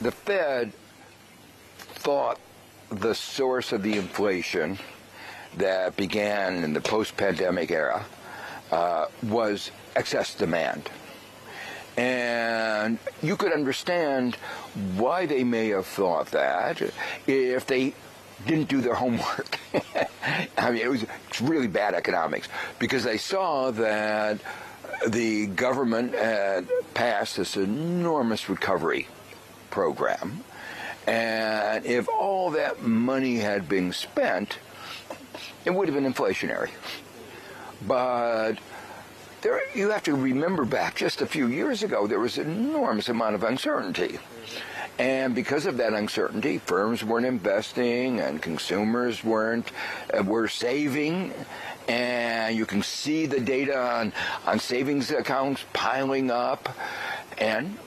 the Fed thought the source of the inflation that began in the post-pandemic era was excess demand. And you could understand why they may have thought that if they didn't do their homework. I mean, it's really bad economics, because they saw that the government had passed this enormous recovery program, and if all that money had been spent, it would have been inflationary. But you have to remember back just a few years ago, there was an enormous amount of uncertainty. And because of that uncertainty, firms weren't investing and consumers were saving. And you can see the data on savings accounts piling up. And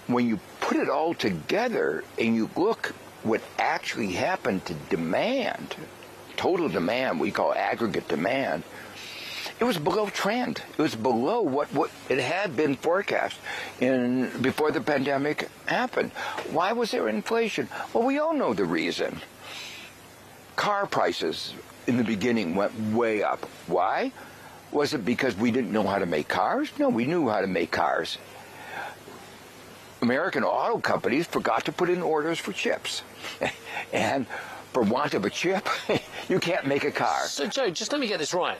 when you put it all together and you look what actually happened to demand, total demand, we call aggregate demand, it was below trend. It was below what it had been forecast before the pandemic happened. Why was there inflation? Well, we all know the reason. Car prices in the beginning went way up. Why? Was it because we didn't know how to make cars? No, we knew how to make cars. American auto companies forgot to put in orders for chips. And for want of a chip, you can't make a car. So, Joe, just let me get this right.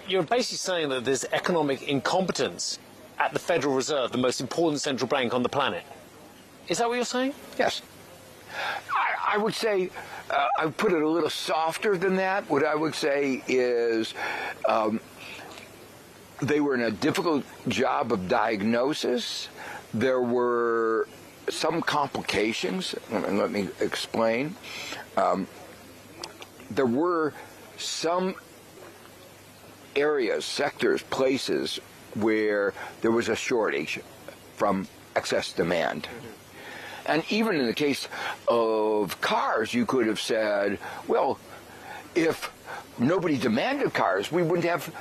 You're basically saying that there's economic incompetence at the Federal Reserve, the most important central bank on the planet. Is that what you're saying? Yes. I would say, I would put it a little softer than that. What I would say is they were in a difficult job of diagnosis. There were some complications, and let me explain. There were some areas, sectors, places where there was a shortage from excess demand. And even in the case of cars, you could have said, well, if nobody demanded cars, we wouldn't have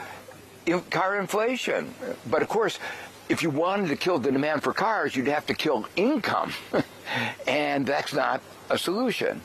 car inflation. But of course, if you wanted to kill the demand for cars, you'd have to kill income. And that's not a solution.